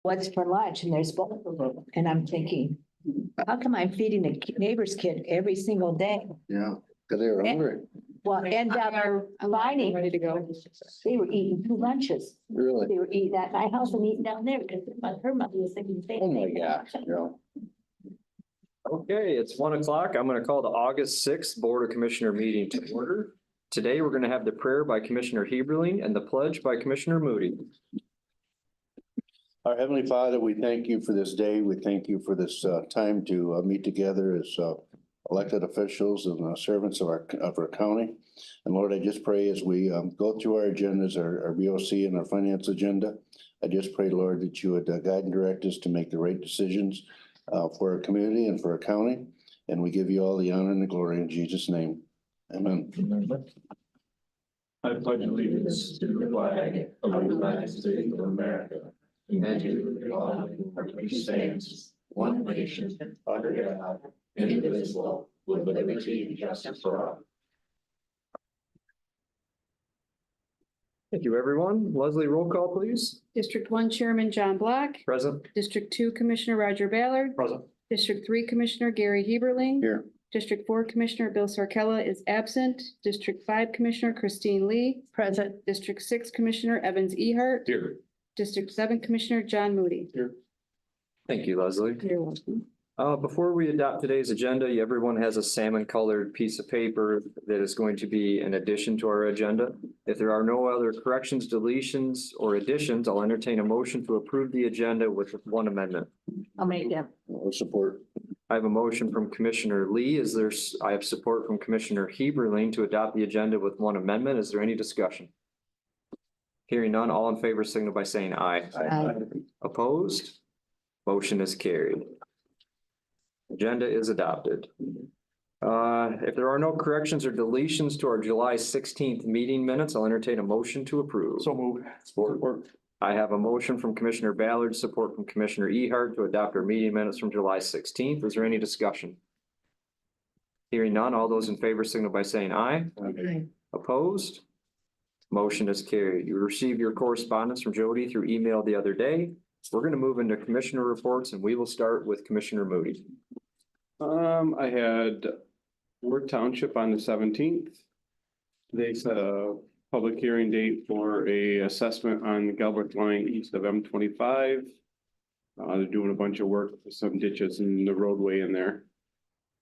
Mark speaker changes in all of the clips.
Speaker 1: what's for lunch? And there's both of them. And I'm thinking, how come I'm feeding a neighbor's kid every single day?
Speaker 2: Yeah, because they were hungry.
Speaker 1: Well, and they're lining,
Speaker 3: Ready to go.
Speaker 1: they were eating 2 lunches.
Speaker 2: Really?
Speaker 1: They were eating at my house and eating down there because her mother was thinking the same
Speaker 2: Oh, my
Speaker 1: thing.
Speaker 2: gosh, yeah.
Speaker 4: Okay, it's 1 o'clock. I'm going to call the August 6th Board of Commissioner meeting to order. Today, we're going to have the prayer by Commissioner Heberling and the pledge by Commissioner Moody.
Speaker 2: Our Heavenly Father, we thank you for this day. We thank you for this time to meet together as elected officials and servants of our county. And Lord, I just pray as we go through our agendas, our BOC and our finance agenda, I just pray, Lord, that you would guide and direct us to make the right decisions for our community and for our county. And we give you all the honor and the glory in Jesus' name. Amen.
Speaker 5: I pledge allegiance to the flag of the United States of America and to the republic for which it stands, one nation, under God, indivisible, with liberty and justice for all.
Speaker 4: Thank you, everyone. Leslie, roll call, please.
Speaker 3: District 1 Chairman John Black.
Speaker 4: Present.
Speaker 3: District 2 Commissioner Roger Ballard.
Speaker 4: Present.
Speaker 3: District 3 Commissioner Gary Heberling.
Speaker 2: Here.
Speaker 3: District 4 Commissioner Bill Sarkella is absent. District 5 Commissioner Christine Lee.
Speaker 1: Present.
Speaker 3: District 6 Commissioner Evans Ehart.
Speaker 5: Here.
Speaker 3: District 7 Commissioner John Moody.
Speaker 4: Thank you, Leslie.
Speaker 3: You're welcome.
Speaker 4: Before we adopt today's agenda, everyone has a salmon colored piece of paper that is going to be an addition to our agenda. If there are no other corrections, deletions, or additions, I'll entertain a motion to approve the agenda with one amendment.
Speaker 1: I'll make them.
Speaker 2: We'll support.
Speaker 4: I have a motion from Commissioner Lee. I have support from Commissioner Heberling to adopt the agenda with one amendment. Is there any discussion? Hearing none, all in favor signal by saying aye.
Speaker 1: Aye.
Speaker 4: Opposed? Motion is carried. Agenda is adopted. If there are no corrections or deletions to our July 16th meeting minutes, I'll entertain a motion to approve.
Speaker 5: So move.
Speaker 2: Support.
Speaker 4: I have a motion from Commissioner Ballard, support from Commissioner Ehart to adopt our meeting minutes from July 16th. Is there any discussion? Hearing none, all those in favor signal by saying aye.
Speaker 1: Aye.
Speaker 4: Opposed? Motion is carried. You received your correspondence from Jody through email the other day. We're going to move into commissioner reports and we will start with Commissioner Moody.
Speaker 6: I had Worth Township on the 17th. They set a public hearing date for a assessment on Galbraith line east of M25. They're doing a bunch of work with some ditches in the roadway in there.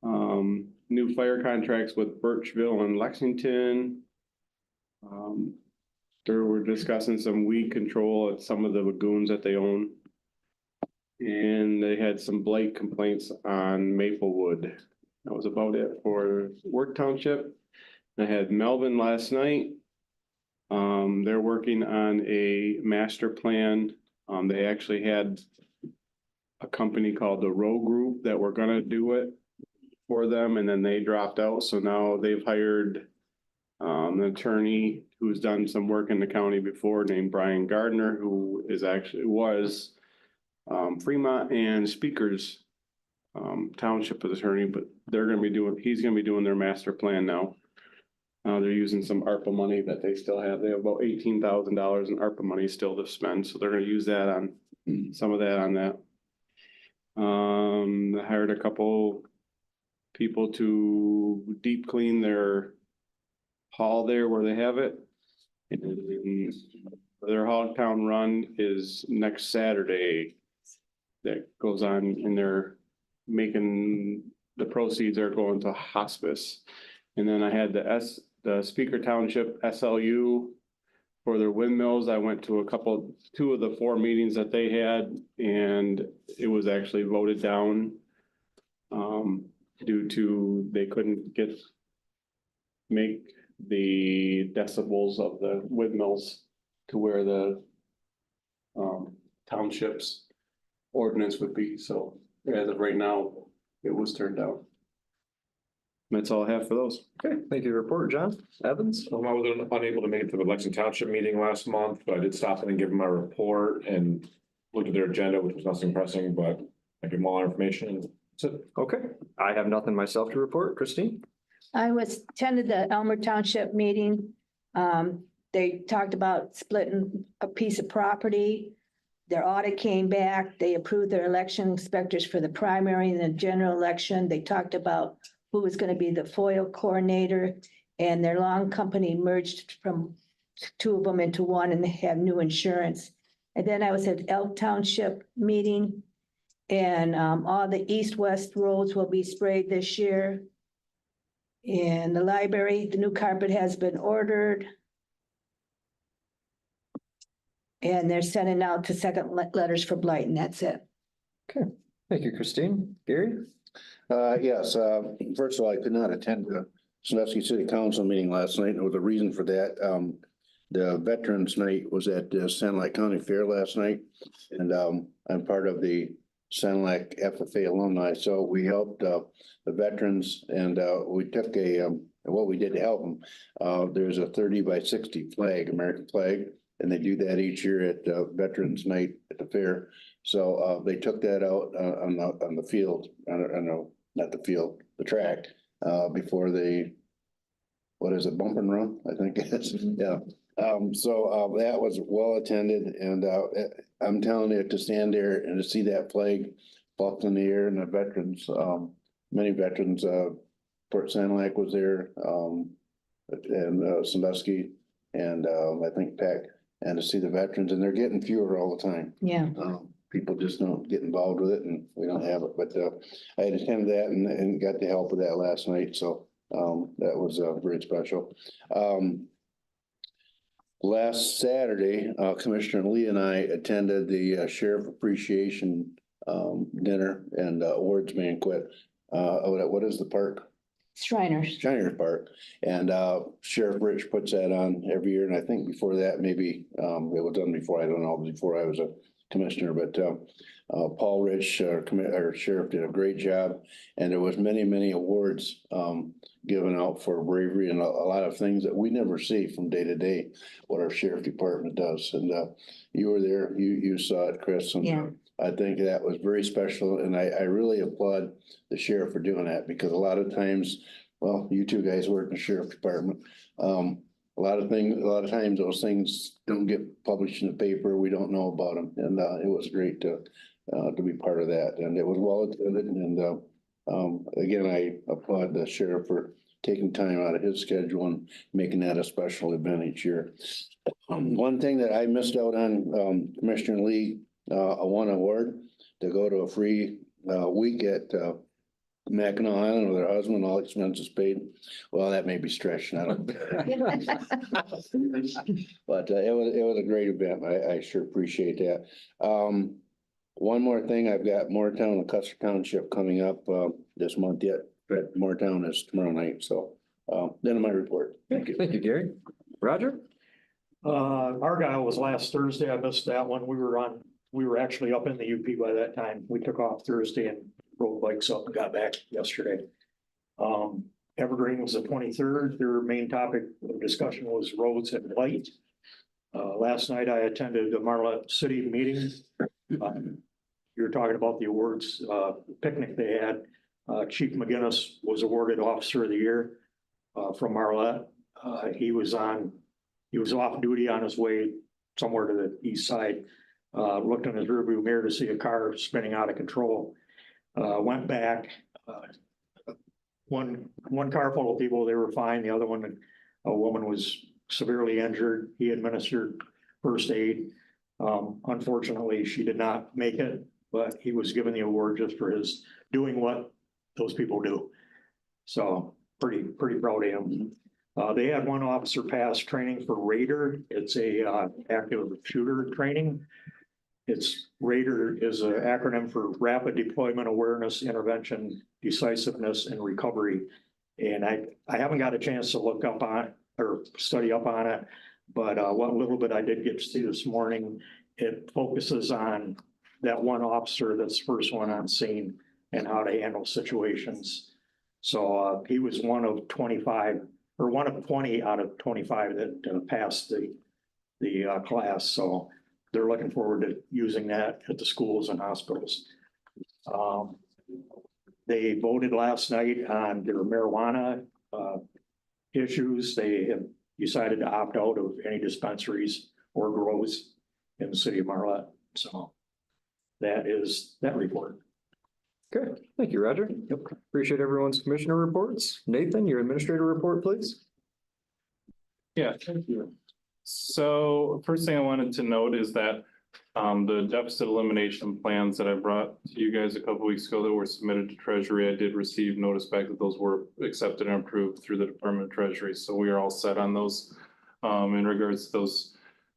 Speaker 6: New fire contracts with Birchville and Lexington. They were discussing some weed control at some of the lagoons that they own. And they had some blight complaints on Maplewood. That was about it for Worth Township. I had Melvin last night. They're working on a master plan. They actually had a company called the Row Group that were gonna do it for them, and then they dropped out. So now they've hired an attorney who's done some work in the county before named Brian Gardner, who was Fremont and Speakers Township attorney, but he's gonna be doing their master plan now. They're using some ARPA money that they still have. They have about $18,000 in ARPA money still to spend, so they're gonna use that on some of that on that. They hired a couple people to deep clean their hall there where they have it. And their Hogtown run is next Saturday. That goes on, and they're making the proceeds are going to hospice. And then I had the Speaker Township SLU for their windmills. I went to two of the 4 meetings that they had, and it was actually voted down due to they couldn't make the decibels of the windmills to where the townships ordinance would be. So as of right now, it was turned down. That's all I have for those.
Speaker 4: Okay, thank you. Report, John Evans.
Speaker 5: I was unable to make it to the Lexington Township meeting last month, but I did stop in and give them my report and looked at their agenda, which was nothing pressing, but I give them all our information and that's it.
Speaker 4: Okay, I have nothing myself to report. Christine?
Speaker 1: I attended the Elmer Township meeting. They talked about splitting a piece of property. their audit came back. They approved their election inspectors for the primary and the general election. They talked about who was going to be the FOIL coordinator. And their long company merged from two of them into one, and they have new insurance. And then I was at Elk Township meeting, and all the east-west roads will be sprayed this year. In the library, the new carpet has been ordered. And they're sending out the second letters for blight, and that's it.
Speaker 4: Thank you, Christine. Gary?
Speaker 2: Yes, first of all, I could not attend the Sandusky City Council meeting last night, and there was a reason for that. The Veterans Night was at the Sand Lake County Fair last night, and I'm part of the Sand Lake FFA alumni, so we helped the veterans, and we took what we did to help them. There's a 30 by 60 flag, American flag, and they do that each year at Veterans Night at the fair. So they took that out on the field, not the field, the track, before they, what is it, bump and run, I think it is, yeah. So that was well attended, and I'm telling you, to stand there and to see that flag up in the air, and the veterans, many veterans, Port Sand Lake was there, and Sandusky, and I think Peck, and to see the veterans, and they're getting fewer all the time.
Speaker 1: Yeah.
Speaker 2: People just don't get involved with it, and we don't have it, but I had attended that and got the help with that last night, so that was very special. Last Saturday, Commissioner Lee and I attended the Sheriff Appreciation dinner and awards banquet. What is the park?
Speaker 1: Shriners.
Speaker 2: Shriners Park. And Sheriff Rich puts that on every year. And I think before that, maybe it was done before, I don't know, before I was a commissioner, but Paul Rich, our sheriff, did a great job. And there was many awards given out for bravery and a lot of things that we never see from day to day, what our sheriff department does. And you were there, you saw it, Chris. And
Speaker 1: Yeah.
Speaker 2: I think that was very special. And I really applaud the sheriff for doing that, because a lot of times, well, you two guys work in the sheriff department. A lot of times those things don't get published in the paper. We don't know about them. And it was great to be part of that. And it was well attended. And again, I applaud the sheriff for taking time out of his schedule and making that a special event each year. One thing that I missed out on, Commissioner Lee, won an award to go to a free week at Mackinac Island with her husband, all expenses paid. Well, that may be stretching, I don't. But it was a great event. I sure appreciate that. One more thing, I've got Moortown and Custer Township coming up this month yet, but Moortown is tomorrow night, so then my report. Thank you.
Speaker 4: Thank you, Gary. Roger?
Speaker 5: Argyle was last Thursday. I missed that one. We were actually up in the UP by that time. We took off Thursday and rode bikes up and got back yesterday. Evergreen was the 23rd. Their main topic of discussion was roads and light. Last night I attended the Marlette City meeting. You were talking about the awards picnic they had. Chief McGinnis was awarded Officer of the Year from Marlette. He was off duty on his way somewhere to the east side. Looked in his rearview mirror to see a car spinning out of control. Went back. One car full of people, they were fine. The other one, a woman was severely injured. He administered first aid. Unfortunately, she did not make it, but he was given the award just for his doing what those people do. So pretty proud of him. They had one officer pass training for Raider. It's a active shooter training. Raider is an acronym for Rapid Deployment Awareness, Intervention, Decisiveness, and Recovery. And I haven't got a chance to look up on or study up on it, but what little bit I did get to see this morning, it focuses on that one officer that's the first one on scene and how to handle situations. So he was one of 25 or one of 20 out of 25 that passed the class. So they're looking forward to using that at the schools and hospitals. They voted last night on their marijuana issues. They have decided to opt out of any dispensaries or grows in the city of Marlette. So that is that report.
Speaker 4: Okay, thank you, Roger. Yep. Appreciate everyone's commissioner reports. Nathan, your administrator report, please.
Speaker 7: Yeah, thank you. So first thing I wanted to note is that the deficit elimination plans that I brought to you guys a couple weeks ago that were submitted to Treasury, I did receive notice back that those were accepted and approved through the Department of Treasury. So we are all set on those in regards to those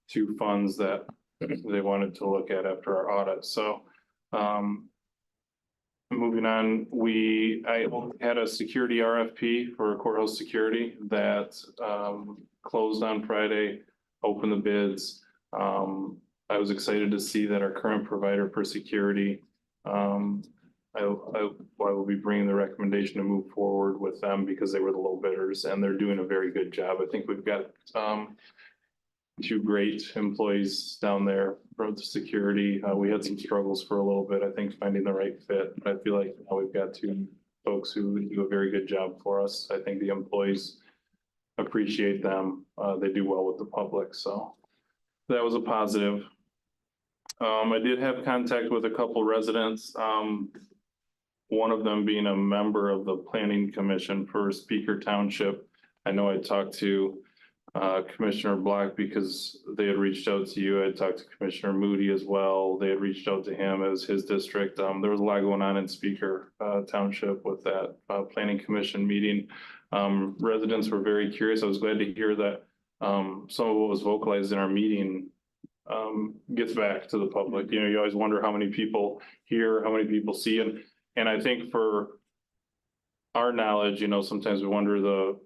Speaker 7: two funds that they wanted to look at after our audit. So moving on, I had a security RFP for courthouse security that closed on Friday, opened the bids. I was excited to see that our current provider for security, I will be bringing the recommendation to move forward with them because they were the low bidders and they're doing a very good job. I think we've got two great employees down there for the security. We had some struggles for a little bit, I think, finding the right fit. I feel like now we've got two folks who do a very good job for us. I think the employees appreciate them. They do well with the public, so that was a positive. I did have contact with a couple residents. One of them being a member of the Planning Commission for Speaker Township. I know I talked to Commissioner Black because they had reached out to you. I talked to Commissioner Moody as well. They had reached out to him as his district. There was a lot going on in Speaker Township with that Planning Commission meeting. Residents were very curious. I was glad to hear that some of what was vocalized in our meeting gets back to the public. You know, you always wonder how many people hear, how many people see, and I think for our knowledge, you know, sometimes we wonder the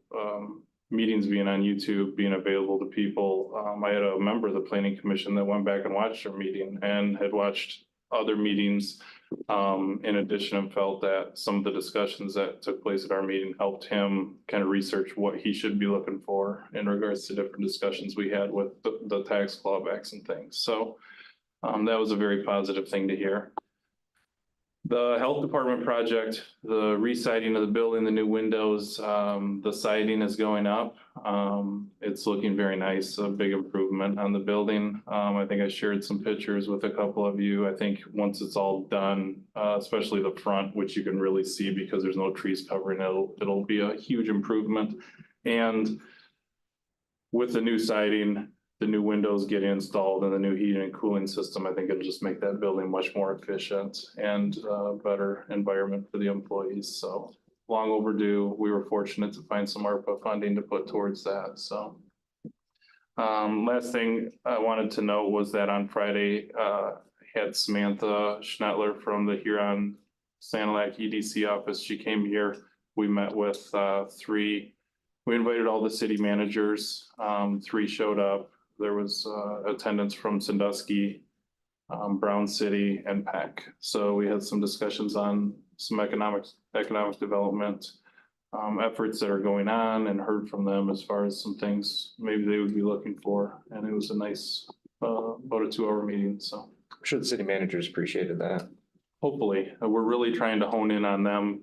Speaker 7: meetings being on YouTube, being available to people. I had a member of the Planning Commission that went back and watched our meeting and had watched other meetings in addition, and felt that some of the discussions that took place at our meeting helped him kind of research what he should be looking for in regards to different discussions we had with the tax clawbacks and things. So that was a very positive thing to hear. The health department project, the re-siding of the building, the new windows, the siding is going up. It's looking very nice, a big improvement on the building. I think I shared some pictures with a couple of you. I think once it's all done, especially the front, which you can really see because there's no trees covering it, it'll be a huge improvement. And with the new siding, the new windows get installed and the new heating and cooling system, I think it'll just make that building much more efficient and better environment for the employees. So long overdue. We were fortunate to find some ARPA funding to put towards that. So last thing I wanted to note was that on Friday, had Samantha Schnettler from the Huron Sanilac EDC office. She came here. We met with we invited all the city managers. 3 showed up. There was attendance from Sandusky, Brown City, and Peck. So we had some discussions on some economic development efforts that are going on, and heard from them as far as some things maybe they would be looking for. And it was a nice about a 2-hour meeting. So
Speaker 4: I'm sure the city managers appreciated that.
Speaker 7: hopefully we're really trying to hone in on them,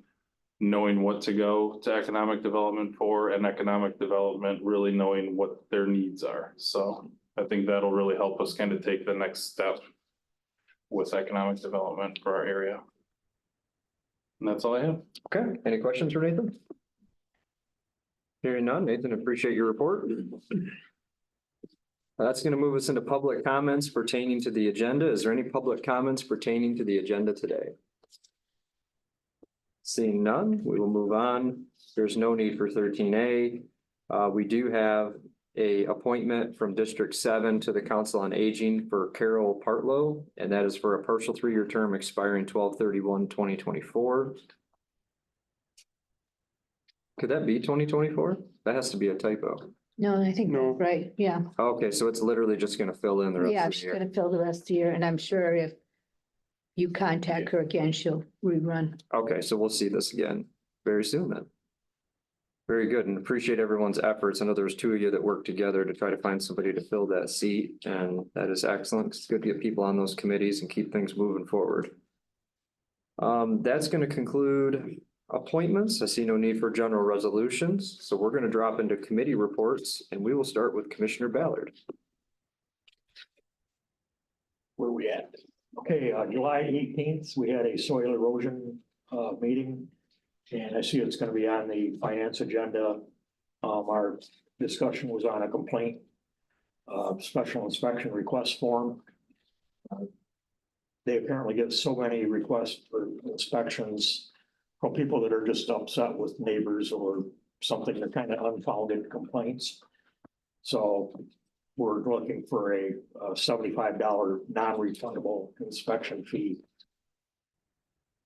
Speaker 7: knowing what to go to economic development for, and economic development really knowing what their needs are. So I think that'll really help us kind of take the next step with economic development for our area. And that's all I have.
Speaker 4: Okay, any questions for Nathan? Hearing none, Nathan, appreciate your report. That's going to move us into public comments pertaining to the agenda. Is there any public comments pertaining to the agenda today? Seeing none, we will move on. There's no need for 13A. We do have a appointment from District 7 to the Council on Aging for Carol Partlow, and that is for a partial 3-year term expiring 12/31/2024. Could that be 2024? That has to be a typo.
Speaker 1: No, I think
Speaker 6: No.
Speaker 1: that's right, yeah.
Speaker 4: Okay, so it's literally just gonna fill in the
Speaker 1: Yeah,
Speaker 4: rest of the
Speaker 1: she's
Speaker 4: year.
Speaker 1: gonna fill the rest of the year, and I'm sure if you contact her again, she'll rerun.
Speaker 4: Okay, so we'll see this again very soon then. Very good, and appreciate everyone's efforts. I know there's 2 of you that worked together to try to find somebody to fill that seat, and that is excellent. It's good to get people on those committees and keep things moving forward. That's gonna conclude appointments. I see no need for general resolutions, so we're gonna drop into committee reports, and we will start with Commissioner Ballard.
Speaker 8: where we at? Okay, July 18th, we had a soil erosion meeting. And I see it's gonna be on the finance agenda. Our discussion was on a complaint, special inspection request form. They apparently get so many requests for inspections from people that are just upset with neighbors or something, they're kind of unfounded complaints. So we're looking for a $75 non-refundable inspection fee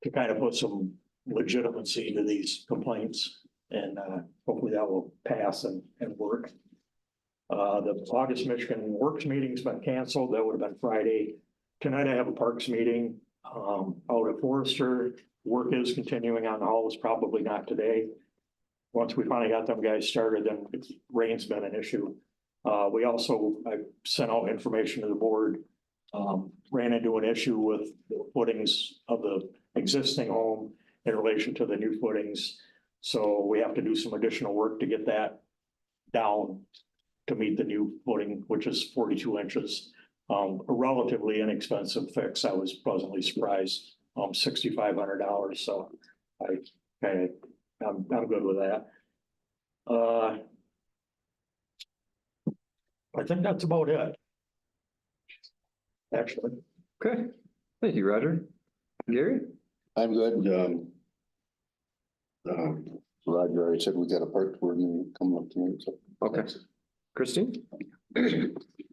Speaker 8: to kind of put some legitimacy to these complaints, and hopefully that will pass and work. The August Michigan Works meeting's been canceled. That would have been Friday. Tonight I have a Parks meeting out at Forester. Work is continuing on the halls, probably not today. Once we finally got them guys started, then rain's been an issue. We also, I sent out information to the board, ran into an issue with the footings of the existing home in relation to the new footings. So we have to do some additional work to get that down to meet the new footing, which is 42 inches. A relatively inexpensive fix. I was pleasantly surprised, $6,500. So I'm good with that. I think that's about it. Actually.
Speaker 4: Okay, thank you, Roger. Gary?
Speaker 2: I'm good. Roger already said we got a park board meeting coming up tonight, so.
Speaker 4: Okay. Christine?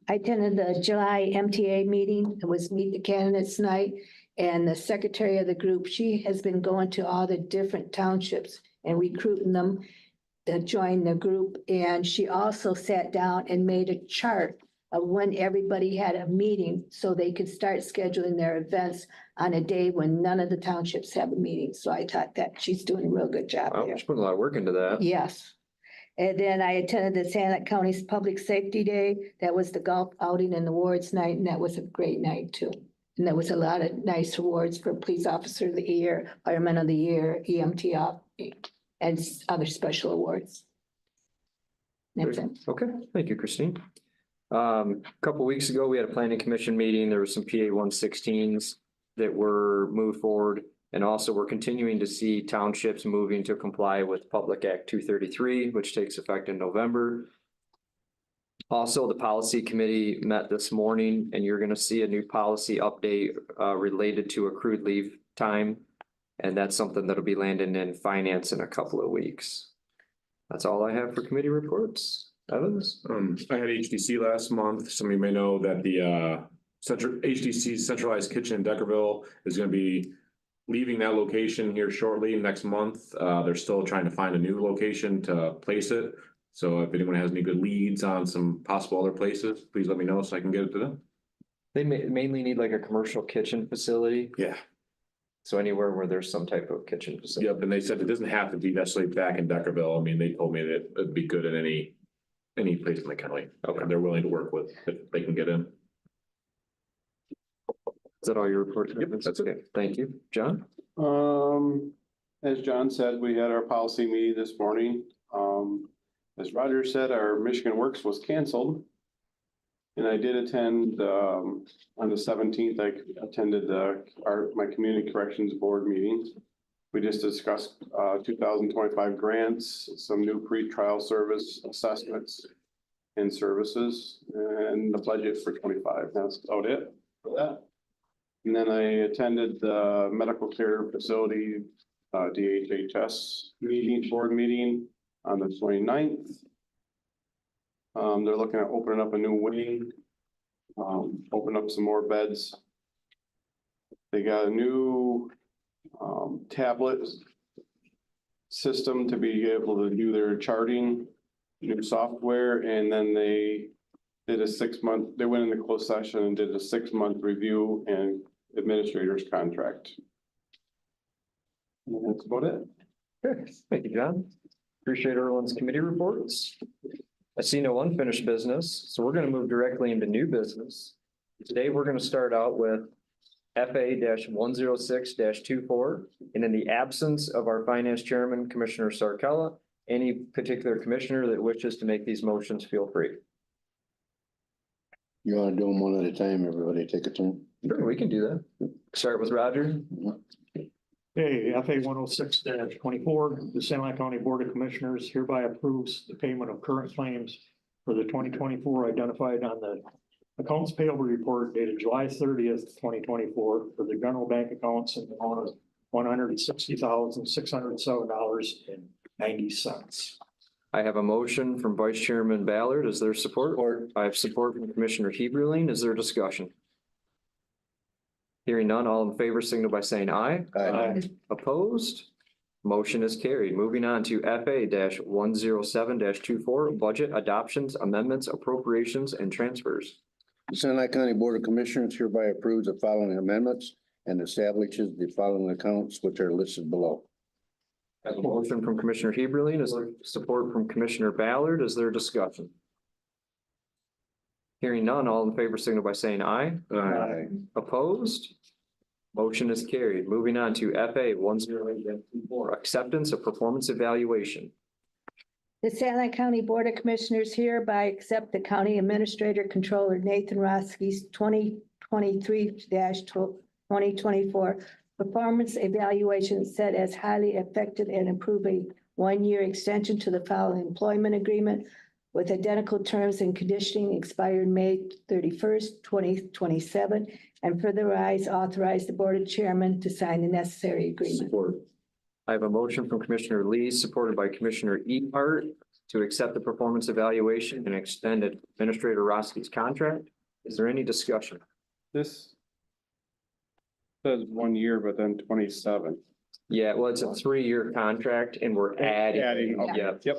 Speaker 1: I attended the July MTA meeting. It was Meet the Candidates Night. And the secretary of the group, she has been going to all the different townships and recruiting them to join the group. And she also sat down and made a chart of when everybody had a meeting so they could start scheduling their events on a day when none of the townships have a meeting. So I thought that she's doing a real good job
Speaker 4: Wow,
Speaker 1: there.
Speaker 4: she's putting a lot of work into that.
Speaker 1: Yes. And then I attended the Santa County's Public Safety Day. That was the golf outing and awards night, and that was a great night too. And there was a lot of nice awards for Police Officer of the Year, Fireman of the Year, EMT off, and other special awards. That's it.
Speaker 4: Okay, thank you, Christine. A couple weeks ago, we had a planning commission meeting. There were some PA 116s that were moved forward. And also we're continuing to see townships moving to comply with Public Act 233, which takes effect in November. Also, the policy committee met this morning and you're going to see a new policy update related to accrued leave time. And that's something that'll be landing in finance in a couple of weeks. That's all I have for committee reports. Evans?
Speaker 9: I had HDC last month. Some of you may know that the HDC's centralized kitchen in Deckerville is going to be leaving that location here shortly next month. They're still trying to find a new location to place it. So if anyone has any good leads on some possible other places, please let me know so I can get it to them.
Speaker 4: They mainly need like a commercial kitchen facility.
Speaker 9: Yeah.
Speaker 4: So anywhere where there's some type of kitchen facility.
Speaker 9: Yep. And they said it doesn't have to be necessarily back in Deckerville. I mean, they told me that it'd be good in any place in the county.
Speaker 4: Okay.
Speaker 9: They're willing to work with if they can get in.
Speaker 4: Is that all your report?
Speaker 9: Yep, that's it.
Speaker 4: Okay, thank you. John?
Speaker 6: As John said, we had our policy meeting this morning. As Roger said, our Michigan Works was canceled. And I did attend, on the 17th, I attended my Community Corrections Board meeting. We just discussed 2025 grants, some new pre-trial service assessments and services, and the budget for 25. That's about it for that. And then I attended the medical care facility DHHS board meeting on the 29th. They're looking at opening up a new wing, open up some more beds. They got a new tablet system to be able to do their charting, new software, and then they did a 6-month, they went into closed session and did a 6-month review and administrator's contract. And that's about it.
Speaker 4: Okay, thank you, John. Appreciate everyone's committee reports. I see no unfinished business, so we're going to move directly into new business. Today, we're going to start out with FA-106-24. And in the absence of our finance chairman, Commissioner Sarkella, any particular commissioner that wishes to make these motions, feel free.
Speaker 2: You want to do them one at a time, everybody take a turn?
Speaker 4: Sure, we can do that. Start with Roger.
Speaker 8: Okay, FA 106-24, the San Luis County Board of Commissioners hereby approves the payment of current claims for the 2024 identified on the accounts payable report dated July 30th, 2024 for the general bank accounts in the amount of $160,607.90.
Speaker 4: I have a motion from Vice Chairman Ballard. Is there support?
Speaker 2: Support.
Speaker 4: I have support from Commissioner Heberlein. Is there discussion? Hearing none, all in favor signal by saying aye.
Speaker 2: Aye.
Speaker 4: Opposed? Motion is carried. Moving on to FA 107-24, budget adoptions, amendments, appropriations, and transfers.
Speaker 2: The San Luis County Board of Commissioners hereby approves the following amendments and establishes the following accounts which are listed below.
Speaker 4: I have a motion from Commissioner Heberlein. Is there support from Commissioner Ballard? Is there discussion? Hearing none, all in favor signal by saying aye.
Speaker 2: Aye.
Speaker 4: Opposed? Motion is carried. Moving on to FA 108-24, acceptance of performance evaluation.
Speaker 1: The San Luis County Board of Commissioners hereby accept the County Administrator Controller Nathan Roski's 2023-2024 performance evaluation set as highly effective and approve a one-year extension to the following employment agreement with identical terms and conditioning expired May 31st, 2027, and further authorize the Board of Chairman to sign the necessary agreement.
Speaker 4: Support. I have a motion from Commissioner Lee, supported by Commissioner Ehart, to accept the performance evaluation and extend Administrator Roski's contract. Is there any discussion?
Speaker 6: This says 1 year, but then 27.
Speaker 4: Yeah, well, it's a 3-year contract and we're adding.
Speaker 6: Adding, okay.
Speaker 4: Yeah,
Speaker 6: Yep.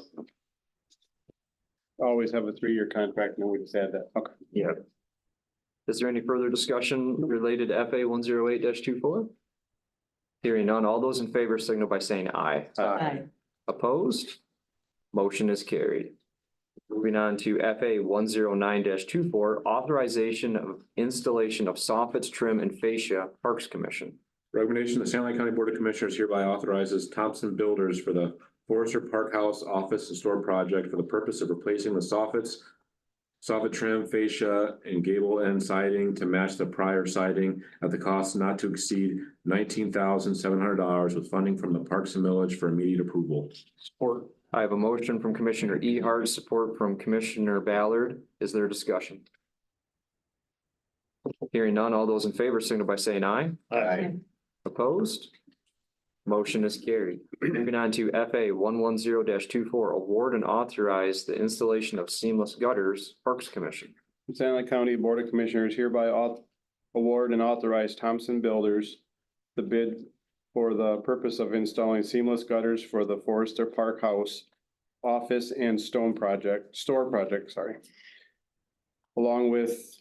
Speaker 6: Always have a 3-year contract, and we just add that. Okay.
Speaker 4: yeah. Is there any further discussion related to FA 108-24? Hearing none, all those in favor signal by saying aye.
Speaker 1: Aye.
Speaker 4: Opposed? Motion is carried. Moving on to FA 109-24, authorization of installation of soffits, trim, and fascia, Parks Commission.
Speaker 9: Recommendation, the San Luis County Board of Commissioners hereby authorizes Thompson Builders for the Forester Park House Office and Store Project for the purpose of replacing the soffits, soffit trim, fascia, and gable end siding to match the prior siding at the cost not to exceed $19,700 with funding from the Parks and Millage for immediate approval.
Speaker 8: Support.
Speaker 4: I have a motion from Commissioner Ehart, support from Commissioner Ballard. Is there discussion? Hearing none, all those in favor signal by saying aye.
Speaker 2: Aye.
Speaker 4: Opposed? Motion is carried. Moving on to FA 110-24, award and authorize the installation of seamless gutters, Parks Commission.
Speaker 6: San Luis County Board of Commissioners hereby award and authorize Thompson Builders the bid for the purpose of installing seamless gutters for the Forester Park House Office and Store project, along with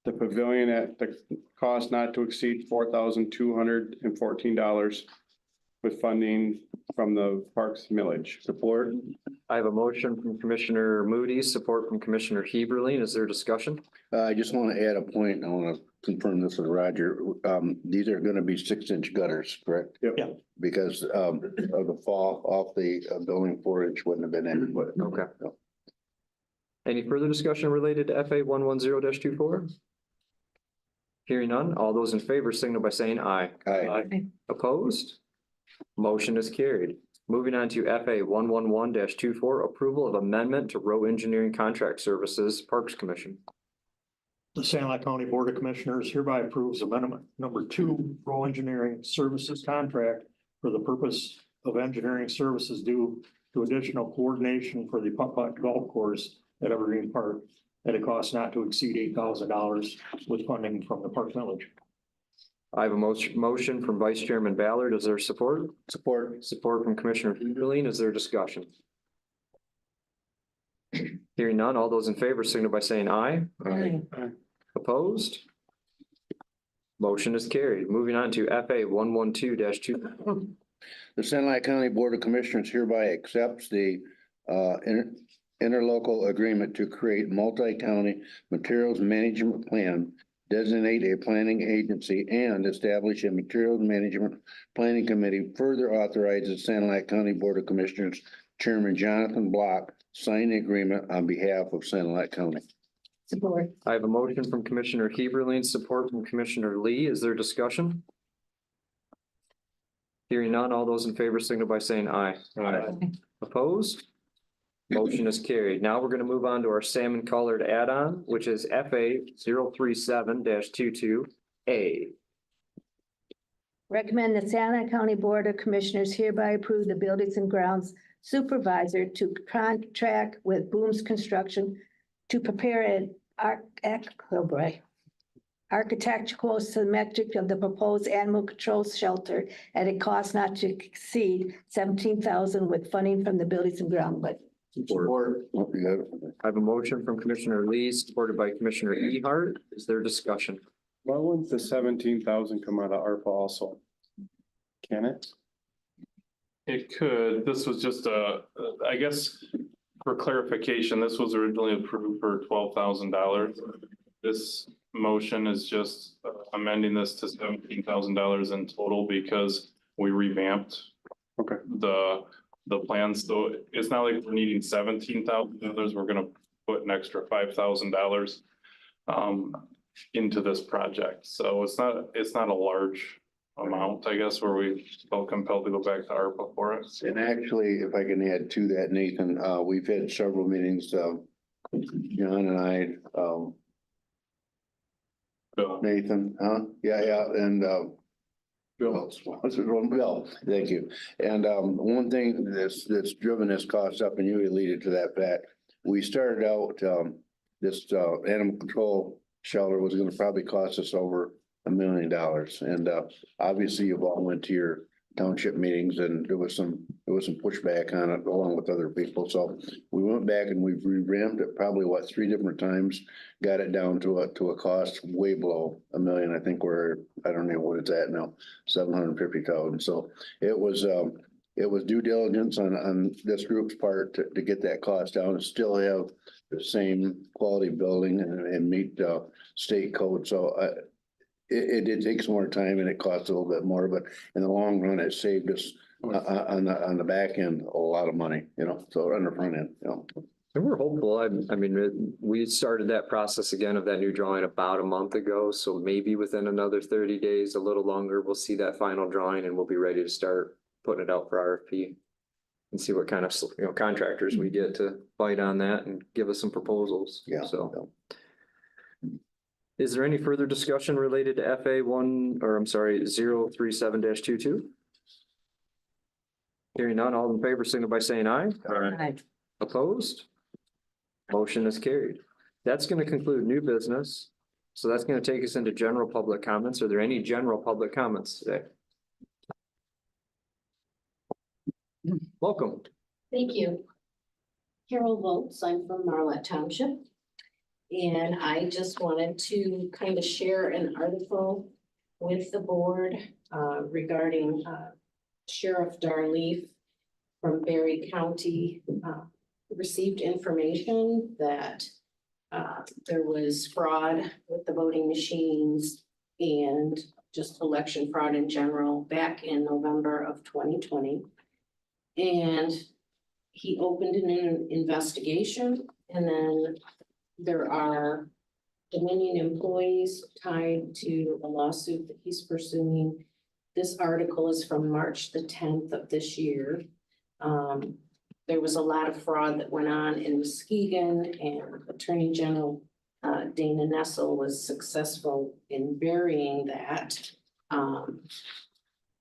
Speaker 6: the pavilion at the cost not to exceed $4,214 with funding from the Parks Millage.
Speaker 2: Support.
Speaker 4: I have a motion from Commissioner Moody, support from Commissioner Heberlein. Is there discussion?
Speaker 2: I just want to add a point. I want to confirm this with Roger. These are going to be 6-inch gutters, correct?
Speaker 6: Yep.
Speaker 8: Yeah.
Speaker 2: Because of the fall off the building 4-inch wouldn't have been adequate.
Speaker 4: Okay. Any further discussion related to FA 110-24? Hearing none, all those in favor signal by saying aye.
Speaker 2: Aye.
Speaker 4: Opposed? Motion is carried. Moving on to FA 111-24, approval of amendment to row engineering contract services, Parks Commission.
Speaker 8: The San Luis County Board of Commissioners hereby approves amendment number 2, row engineering services contract for the purpose of engineering services due to additional coordination for the Putt-Putt Golf Course at Evergreen Park at a cost not to exceed $8,000 with funding from the Park Village.
Speaker 4: I have a motion from Vice Chairman Ballard. Is there support?
Speaker 2: Support.
Speaker 4: Support from Commissioner Heberlein. Is there discussion? Hearing none, all those in favor signal by saying aye.
Speaker 1: Aye.
Speaker 4: Opposed? Motion is carried. Moving on to FA 112-2.
Speaker 2: The San Luis County Board of Commissioners hereby accepts the interlocal agreement to create multi-county materials management plan, designate a planning agency, and establish a materials management planning committee. Further authorizes San Luis County Board of Commissioners Chairman Jonathan Block sign the agreement on behalf of San Luis County.
Speaker 1: Support.
Speaker 4: I have a motion from Commissioner Heberlein, support from Commissioner Lee. Is there discussion? Hearing none, all those in favor signal by saying aye. Opposed? Motion is carried. Now we're going to move on to our salmon colored add-on, which is FA 037-22A.
Speaker 1: Recommend the Santa Ana County Board of Commissioners hereby approve the Buildings and Grounds Supervisor to contract with Booms Construction to prepare an architectural symmetric of the proposed animal control shelter at a cost not to exceed $17,000 with funding from the Buildings and Ground budget.
Speaker 2: Support. You got it.
Speaker 4: I have a motion from Commissioner Lee, supported by Commissioner Ehart. Is there discussion?
Speaker 6: Why wouldn't the 17,000 come out of ARPA also? Can it?
Speaker 7: It could, this was just I guess, for clarification, this was originally approved for $12,000. This motion is just amending this to $17,000 in total because we revamped
Speaker 6: Okay.
Speaker 7: the plans, so it's not like we're needing $17,000, we're gonna put an extra $5,000 into this project, so it's not a large amount, I guess, where we felt compelled to go back to ARPA for it.
Speaker 2: And actually, if I can add to that, Nathan, we've had several meetings, John and I, Nathan, yeah, and, Bill, thank you. And, one thing that's driven this cost up, and you alluded to that fact, we started out, this, animal control shelter was gonna probably cost us over $1 million. And, obviously you've all went to your township meetings and there was some pushback on it along with other people. So we went back and we've revamped it probably 3 different times, got it down to a cost way below $1 million. I think I don't know what it's at now, 750,000. So it was due diligence on this group's part to get that cost down and still have the same quality building and meet state code. So it takes more time and it costs a little bit more, but in the long run, it saved us on the back end a lot of money, so on the front end,
Speaker 4: And we're hopeful. I mean, we started that process again of that new drawing about a month ago. So maybe within another 30 days, a little longer, we'll see that final drawing and we'll be ready to start putting it out for RFP. And see what kind of, contractors we get to bite on that and give us some proposals.
Speaker 2: Yeah.
Speaker 4: So. Is there any further discussion related to FA 037-22? Hearing none, all in favor, signal by saying aye.
Speaker 1: Aye.
Speaker 4: Opposed? Motion is carried. That's going to conclude new business. So that's going to take us into general public comments. Are there any general public comments today? Welcome.
Speaker 10: Thank you. Carol Volts, I'm from Marlette Township. And I just wanted to kind of share an article with the board regarding Sheriff Darleaf from Berry County received information that there was fraud with the voting machines and just election fraud in general back in November of 2020. And he opened an investigation, and then there are Dominion employees tied to a lawsuit that he's pursuing. This article is from March the 10th of this year. There was a lot of fraud that went on in Muskegon, and Attorney General Dana Nessel was successful in burying that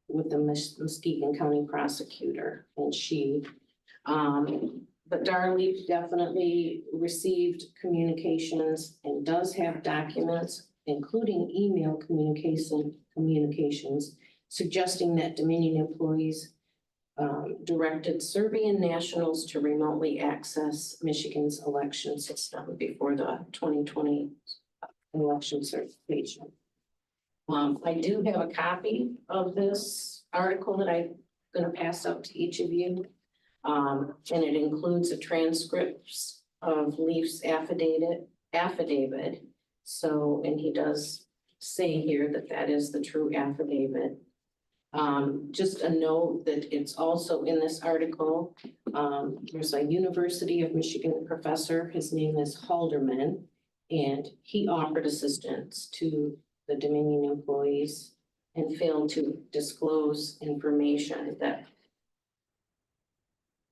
Speaker 10: with the Muskegon County prosecutor, and but Darleaf definitely received communications and does have documents, including email communications, suggesting that Dominion employees directed Serbian nationals to remotely access Michigan's election system before the 2020 election certification. I do have a copy of this article that I'm going to pass out to each of you. And it includes a transcript of Leaf's affidavit. So, and he does say here that that is the true affidavit. Just a note that it's also in this article. There's a University of Michigan professor. His name is Halderman. And he offered assistance to the Dominion employees and failed to disclose information that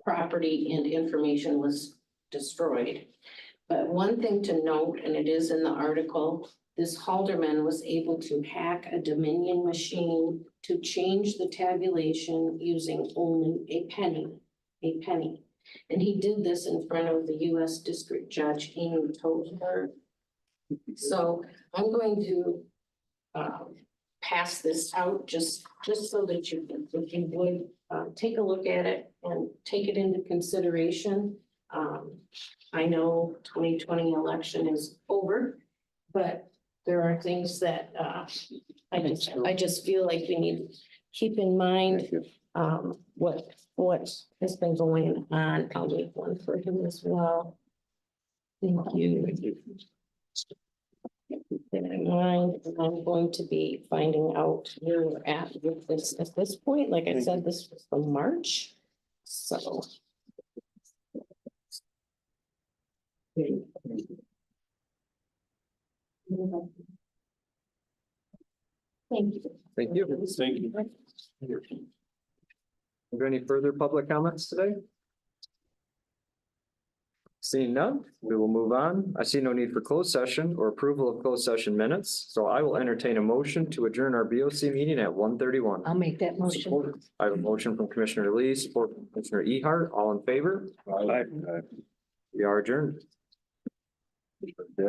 Speaker 10: property and information was destroyed. But one thing to note, and it is in the article, this Halderman was able to hack a Dominion machine to change the tabulation using only a penny. And he did this in front of the US District Judge Amy Tozer. So I'm going to pass this out just so that you, if you would, take a look at it and take it into consideration. I know 2020 election is over, but there are things that I just feel like we need to keep in mind what has been going on. I'll make one for him as well. Thank you. Keep that in mind, and I'm going to be finding out where we're at with this at this point. Like I said, this was from March, so. Thank you.
Speaker 4: Thank you.
Speaker 6: Thank you.
Speaker 4: Are there any further public comments today? Seeing none, we will move on. I see no need for closed session or approval of closed session minutes, so I will entertain a motion to adjourn our BOC meeting at 1:31.
Speaker 1: I'll make that motion.
Speaker 4: I have a motion from Commissioner Lee, support from Commissioner Ehart, all in favor?
Speaker 6: Aye.
Speaker 4: We are adjourned.